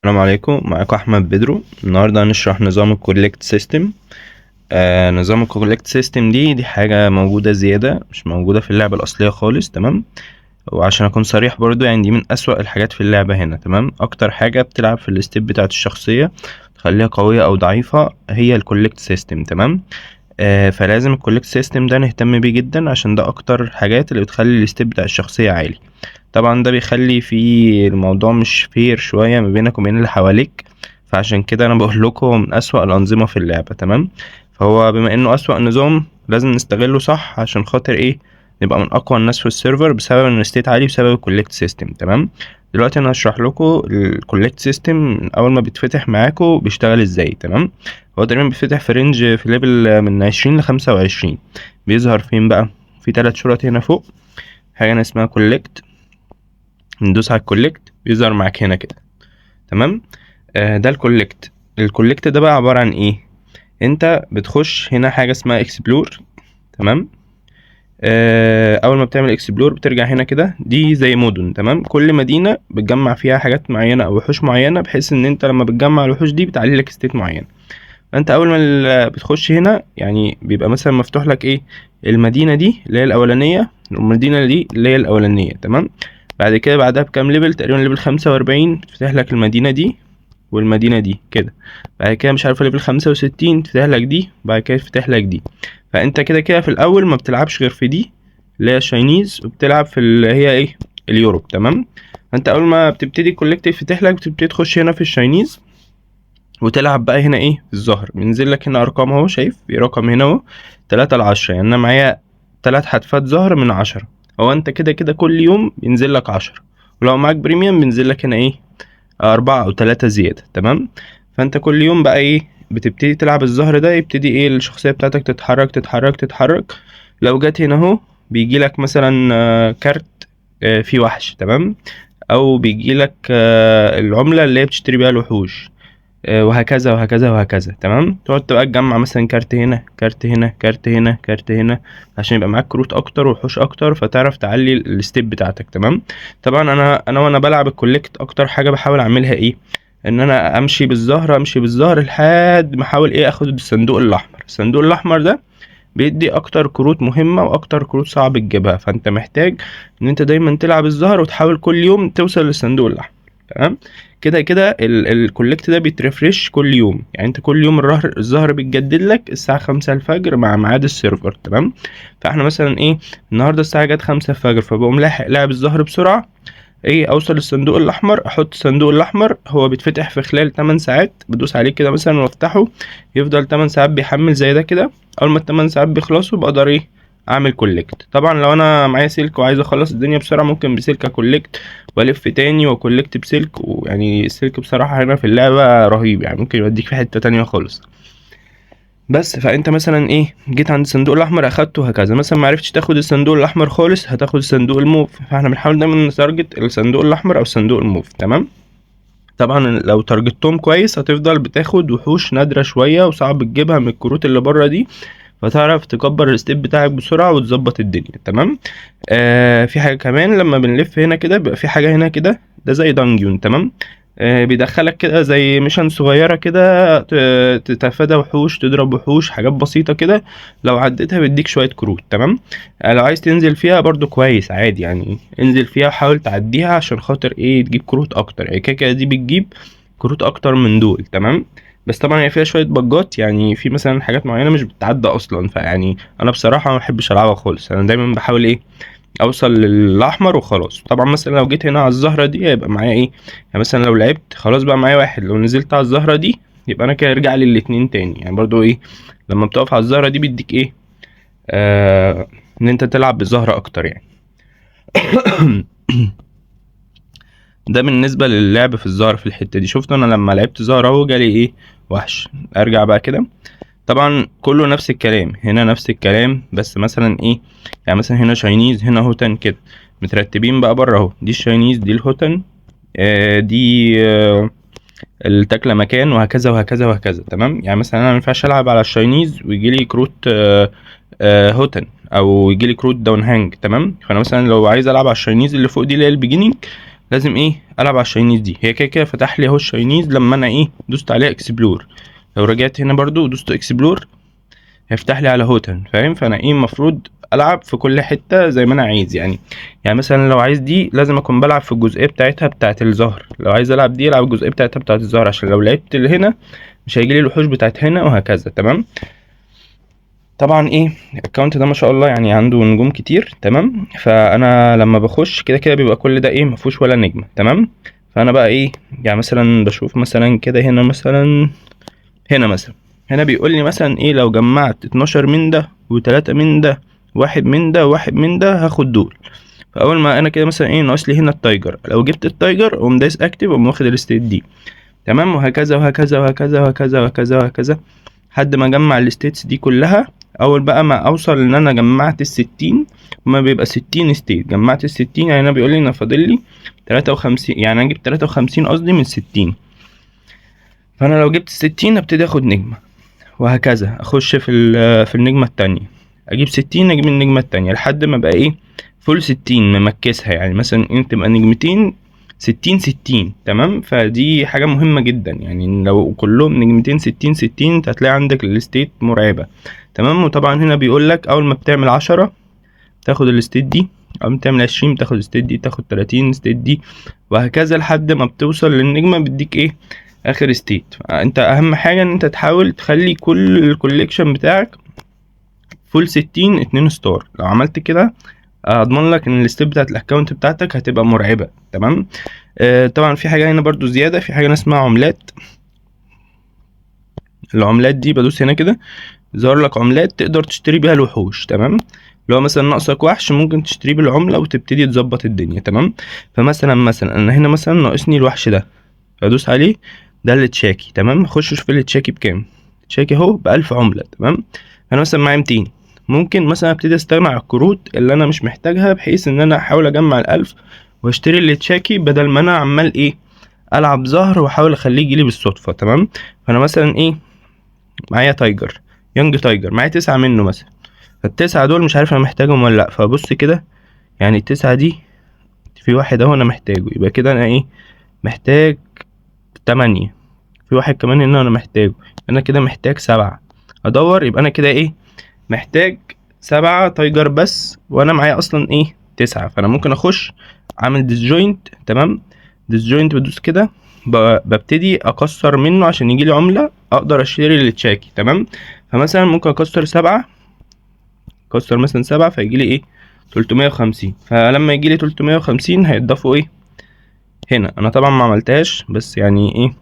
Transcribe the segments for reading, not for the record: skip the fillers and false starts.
السلام عليكم، معاكم احمد بدرو. النهارده هنشرح نظام الكولكت سيستم. نظام الكولكت سيستم دي حاجه موجوده زياده، مش موجوده في اللعبه الاصليه خالص. تمام. وعشان اكون صريح برضو، يعني دي من اسوأ الحاجات في اللعبه هنا. تمام. اكتر حاجه بتلعب في الستيب بتاعه الشخصيه تخليها قويه او ضعيفه هي الكولكت سيستم. تمام. فلازم الكولكت سيستم ده نهتم بيه جدا، عشان ده اكتر حاجات اللي بتخلي الستيب بتاع الشخصيه عالي. طبعا ده بيخلي في الموضوع مش فير شوية ما بينك وبين اللي حواليك. فعشان كده انا بقول لكم من اسوأ الانظمة في اللعبة. تمام. فهو بما انه اسوأ نظام لازم نستغله صح، عشان خاطر ايه؟ نبقى من اقوى الناس في السيرفر بسبب ان الستيت عالي، بسبب الكولكت سيستم. تمام. دلوقتي انا هشرح لكم الكولكت سيستم اول ما بيتفتح معاكم بيشتغل ازاي. تمام. هو تقريبا بيتفتح في رينج في ليفل من 20 ل 25. بيظهر فين بقى؟ في 3 شرط هنا فوق. حاجة هنا اسمها كولكت. ندوس على الكولكت بيظهر معاك هنا كده. تمام. ده الكولكت ده بقى عبارة عن ايه؟ انت بتخش هنا حاجة اسمها اكسبلور. تمام. اول ما بتعمل اكسبلور بترجع هنا كده، دي زي مدن. تمام. كل مدينة بتجمع فيها حاجات معينة او وحوش معينة، بحيث ان انت لما بتجمع الوحوش دي بتعلي لك ستيت معين. فانت اول ما بتخش هنا يعني بيبقى مثلا مفتوح لك ايه؟ المدينة دي اللي هي الاولانية، والمدينة دي اللي هي الاولانية. تمام. بعد كده بعدها بكام ليفل، تقريبا ليفل 45 تفتح لك المدينة دي والمدينة دي كده. بعد كده مش عارف ليفل 65 تفتح لك دي، بعد كده تفتح لك دي. فانت كده كده في الاول ما بتلعبش غير في دي اللي هي الشاينيز، وبتلعب في اللي هي ايه؟ اليوروب. تمام. فانت اول ما بتبتدي الكولكت يفتح لك بتبتدي تخش هنا في الشاينيز وتلعب بقى هنا ايه؟ الظهر بينزل لك هنا ارقام اهو، شايف في رقم هنا اهو 3 ل 10. يعني انا معايا 3 حتفات ظهر من 10. هو انت كده كده كل يوم بينزل لك 10، ولو معاك بريميوم بينزل لك هنا ايه؟ 4 أو 3 زيادة. تمام. فانت كل يوم بقى ايه؟ بتبتدي تلعب الظهر ده، يبتدي ايه؟ الشخصية بتاعتك تتحرك تتحرك تتحرك. لو جت هنا اهو بيجي لك مثلا كارت فيه وحش. تمام. او بيجي لك العملة اللي هي بتشتري بيها الوحوش. وهكذا وهكذا وهكذا. تمام. تقعد تبقى تجمع مثلا كارت هنا كارت هنا كارت هنا كارت هنا، عشان يبقى معاك كروت اكتر وحوش اكتر، فتعرف تعلي الستيب بتاعتك. تمام. طبعا انا وانا بلعب الكوليكت اكتر حاجه بحاول اعملها ايه؟ ان انا امشي بالزهر امشي بالزهر لحد ما احاول ايه؟ اخد الصندوق الاحمر. الصندوق الاحمر ده بيدي اكتر كروت مهمه واكتر كروت صعب تجيبها، فانت محتاج ان انت دايما تلعب الزهر وتحاول كل يوم توصل للصندوق الاحمر. تمام. كده كده الكولكت ده بيترفرش كل يوم، يعني انت كل يوم الظهر بيتجدد لك الساعة 5 الفجر مع ميعاد السيرفر. تمام. فاحنا مثلا ايه؟ النهاردة الساعة جت 5 الفجر، فبقوم لاحق لاعب الظهر بسرعة، ايه؟ اوصل للصندوق الاحمر، احط الصندوق الاحمر. هو بيتفتح في خلال 8 ساعات، بدوس عليه كده مثلا وافتحه، يفضل 8 ساعات بيحمل زي ده كده. اول ما ال 8 ساعات بيخلصوا بقدر ايه؟ اعمل كولكت. طبعا لو انا معايا سلك وعايز اخلص الدنيا بسرعه، ممكن بسلك كولكت والف تاني وكولكت بسلك. ويعني السلك بصراحه هنا في اللعبه رهيب، يعني ممكن يوديك في حته تانية خالص. بس فانت مثلا ايه؟ جيت عند الصندوق الاحمر اخدته، هكذا. مثلا معرفتش تاخد الصندوق الاحمر خالص، هتاخد صندوق الموف. فاحنا بنحاول دايما نتارجت الصندوق الاحمر او صندوق الموف. تمام. طبعا لو تارجتهم كويس هتفضل بتاخد وحوش نادرة شوية وصعب تجيبها من الكروت اللي بره دي، فتعرف تكبر الستيب بتاعك بسرعة وتظبط الدنيا. تمام. في حاجة كمان لما بنلف هنا كده بيبقى في حاجة هنا كده، ده زي دانجيون. تمام. بيدخلك كده زي ميشن صغيرة كده، تتفادى وحوش، تضرب وحوش، حاجات بسيطة كده. لو عديتها بيديك شوية كروت. تمام. لو عايز تنزل فيها برضو كويس عادي، يعني انزل فيها وحاول تعديها عشان خاطر ايه؟ تجيب كروت اكتر. يعني كده كده دي بتجيب كروت اكتر من دول. تمام. بس طبعا هي فيها شوية بجات، يعني في مثلا حاجات معينة مش بتتعدى اصلا. فيعني انا بصراحة ما بحبش العبها خالص، انا دايما بحاول ايه؟ اوصل للاحمر وخلاص. طبعا مثلا لو جيت هنا على الزهرة دي هيبقى معايا ايه؟ يعني مثلا لو لعبت خلاص بقى معايا واحد، لو نزلت على الزهرة دي يبقى انا كده ارجع لي الاتنين تاني. يعني برضو ايه؟ لما بتقف على الزهرة دي بيديك ايه؟ ان انت تلعب بزهرة اكتر يعني. ده بالنسبة للعب في الزهر في الحتة دي. شفت انا لما لعبت زهر اهو جالي ايه؟ وحش. ارجع بقى كده. طبعا كله نفس الكلام هنا، نفس الكلام، بس مثلا ايه؟ يعني مثلا هنا شاينيز، هنا هوتن كده مترتبين بقى بره اهو. دي الشاينيز، دي الهوتن، دي التكلة مكان، وهكذا وهكذا وهكذا. تمام. يعني مثلا انا مينفعش العب على الشاينيز ويجي لي كروت هوتن، او يجي لي كروت داون هانج. تمام. فانا مثلا لو عايز العب على الشاينيز اللي فوق دي اللي هي البيجيننج، لازم ايه العب على الشاينيز دي. هي كده كده فتح لي اهو الشاينيز لما انا ايه دوست عليها اكسبلور. لو رجعت هنا برضو ودوست اكسبلور هيفتح لي على هوتن، فاهم؟ فانا ايه المفروض العب في كل حته زي ما انا عايز يعني. يعني مثلا لو عايز دي لازم اكون بلعب في الجزئيه بتاعتها بتاعه الظهر، لو عايز العب دي العب الجزئيه بتاعتها بتاعه الظهر، عشان لو لعبت اللي هنا مش هيجي لي الوحوش بتاعت هنا وهكذا. تمام. طبعا ايه الاكونت ده ما شاء الله يعني عنده نجوم كتير. تمام. فانا لما بخش كده كده بيبقى كل ده ايه مفهوش ولا نجمه. تمام. فانا بقى ايه يعني مثلا بشوف مثلا كده هنا مثلا، هنا مثلا، هنا بيقول لي مثلا ايه لو جمعت 12 من ده و3 من ده واحد من ده واحد من ده هاخد دول. فاول ما انا كده مثلا ايه ناقص لي هنا التايجر، لو جبت التايجر اقوم دايس اكتف اقوم واخد الستيت دي. تمام. وهكذا وهكذا وهكذا وهكذا وهكذا وهكذا لحد ما اجمع الستيتس دي كلها. اول بقى ما اوصل ان انا جمعت ال60، هما بيبقى 60 ستيت، جمعت ال60 يعني انا بيقول لي انا فاضل لي 53، يعني انا جبت 53 قصدي من 60. فانا لو جبت 60 ابتدي اخد نجمه، وهكذا اخش في النجمه التانية، اجيب 60 اجيب النجمه التانية لحد ما بقى ايه فول 60 ممكسها. يعني مثلا انت تبقى نجمتين 60 60. تمام. فدي حاجه مهمه جدا يعني لو كلهم نجمتين 60 60 انت هتلاقي عندك الستيت مرعبه. تمام. وطبعا هنا بيقول لك اول ما بتعمل 10 تاخد الستيت دي، اول ما تعمل 20 تاخد الستيت دي، تاخد 30 ستيت دي، وهكذا لحد ما بتوصل للنجمه بيديك ايه اخر ستيت. انت اهم حاجه ان انت تحاول تخلي كل الكوليكشن بتاعك فول 60 2 ستار. لو عملت كده اضمن لك ان الستيت بتاعت الاكونت بتاعتك هتبقى مرعبه. تمام. طبعا في حاجه هنا برضو زياده، في حاجه اسمها عملات. العملات دي بدوس هنا كده ظهر لك عملات تقدر تشتري بيها الوحوش. تمام. لو مثلا ناقصك وحش ممكن تشتريه بالعمله وتبتدي تظبط الدنيا. تمام. فمثلا انا هنا مثلا ناقصني الوحش ده، ادوس عليه، ده التشاكي. تمام. اخش اشوف التشاكي بكام. التشاكي اهو ب1000 عمله. تمام. انا مثلا معايا 200، ممكن مثلا ابتدي استغنى عن الكروت اللي انا مش محتاجها بحيث ان انا احاول اجمع ال1000 واشتري التشاكي بدل ما انا عمال ايه العب زهر واحاول اخليه يجيلي بالصدفه. تمام. فانا مثلا ايه معايا تايجر، يونج تايجر، معايا 9 منه مثلا، فال9 دول مش عارف انا محتاجهم ولا لا. فبص كده يعني ال9 دي في واحد اهو انا محتاجه، يبقى كده انا ايه محتاج 8. في واحد كمان هنا انا محتاجه، انا كده محتاج 7. ادور يبقى انا كده ايه محتاج 7 تايجر بس، وانا معايا اصلا ايه 9. فانا ممكن اخش اعمل ديسجوينت. تمام. ديسجوينت بدوس كده ببتدي اكسر منه عشان يجي لي عمله اقدر اشتري التشاكي. تمام. فمثلا ممكن اكسر 7، اكسر مثلا 7 فيجي لي ايه 350. فلما يجي لي 350 هيتضافوا ايه هنا. انا طبعا ما عملتهاش بس يعني ايه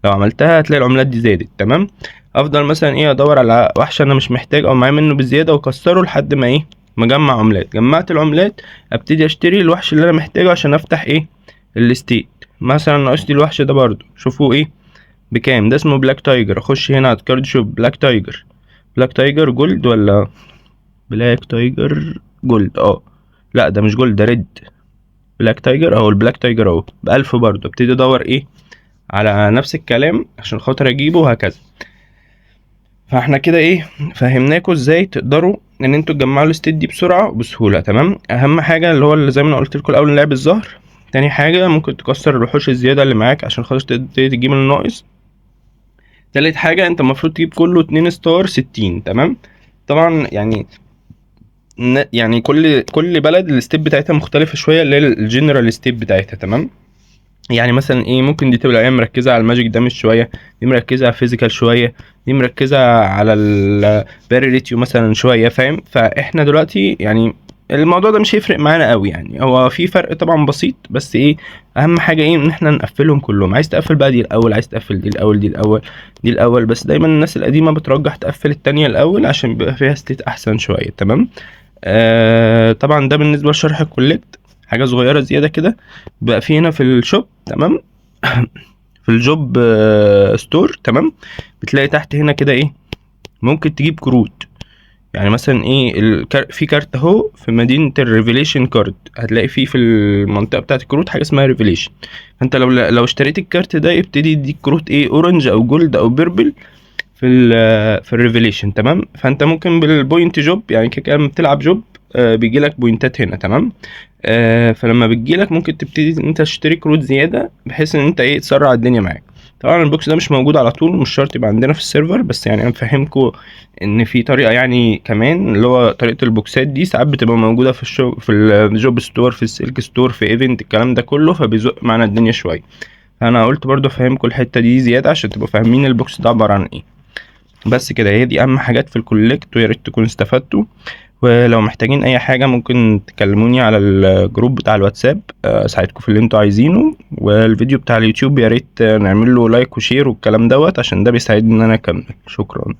لو عملتها هتلاقي العملات دي زادت. تمام. افضل مثلا ايه ادور على وحش انا مش محتاج او معايا منه بزياده واكسره لحد ما ايه مجمع عملات. جمعت العملات ابتدي اشتري الوحش اللي انا محتاجه عشان افتح ايه الستيت. مثلا ناقصني الوحش ده برضو، شوفوا ايه بكام، ده اسمه بلاك تايجر. اخش هنا على كارد شوب بلاك تايجر، بلاك تايجر جولد ولا بلاك تايجر جولد؟ لا ده مش جولد، ده ريد. بلاك تايجر اهو، البلاك تايجر اهو ب1000 برضو. ابتدي ادور ايه على نفس الكلام عشان خاطر اجيبه وهكذا. فاحنا كده ايه فهمناكوا ازاي تقدروا ان انتوا تجمعوا الستيت دي بسرعه وبسهوله. تمام. اهم حاجه اللي هو اللي زي ما انا قلت لكم الاول لعب الظهر. تاني حاجه ممكن تكسر الوحوش الزياده اللي معاك عشان خاطر تبتدي تجيب الناقص. تالت حاجه انت المفروض تجيب كله 2 ستار 60. تمام. طبعا يعني كل بلد الستيب بتاعتها مختلفه شويه اللي هي الجنرال ستيب بتاعتها. تمام. يعني مثلا ايه ممكن دي تبقى ايه مركزه على الماجيك دامج شويه، دي مركزه على الفيزيكال شويه، دي مركزه على الباري ريتيو مثلا شويه، فاهم؟ فاحنا دلوقتي يعني الموضوع ده مش هيفرق معانا قوي يعني، هو في فرق طبعا بسيط بس ايه اهم حاجه ايه ان احنا نقفلهم كلهم. عايز تقفل بقى دي الاول، عايز تقفل دي الاول، دي الاول، دي الاول، بس دايما الناس القديمه بترجح تقفل التانية الاول عشان بيبقى فيها ستيت احسن شويه. تمام. طبعا ده بالنسبه لشرح الكوليكت. حاجه صغيره زياده كده بقى في هنا في الشوب. تمام. في الجوب ستور. تمام. بتلاقي تحت هنا كده ايه ممكن تجيب كروت. يعني مثلا ايه في كارت اهو في مدينه الريفيليشن كارد، هتلاقي فيه في المنطقه بتاعه الكروت حاجه اسمها ريفيليشن. فانت لو اشتريت الكارت ده يبتدي يديك كروت ايه اورنج او جولد او بيربل في الريفيليشن. تمام. فانت ممكن بالبوينت جوب يعني كده لما بتلعب جوب بيجي لك بوينتات هنا. تمام. فلما بتجيلك ممكن تبتدي ان انت تشتري كروت زياده بحيث ان انت ايه تسرع الدنيا معاك. طبعا البوكس ده مش موجود على طول، مش شرط يبقى عندنا في السيرفر، بس يعني انا مفهمكم ان في طريقه يعني كمان، اللي هو طريقه البوكسات دي ساعات بتبقى موجوده في في الجوب ستور، في السلك ستور، في ايفنت، الكلام ده كله، فبيزق معانا الدنيا شويه. فانا قلت برضو افهمكم الحته دي زياده عشان تبقوا فاهمين البوكس ده عباره عن ايه. بس كده، هي دي اهم حاجات في الكوليكت، ويا ريت تكونوا استفدتوا. ولو محتاجين اي حاجة ممكن تكلموني على الجروب بتاع الواتساب، اساعدكم في اللي انتوا عايزينه. والفيديو بتاع اليوتيوب يا ريت نعمل له لايك وشير والكلام دوت، عشان ده بيساعدني ان انا اكمل. شكرا.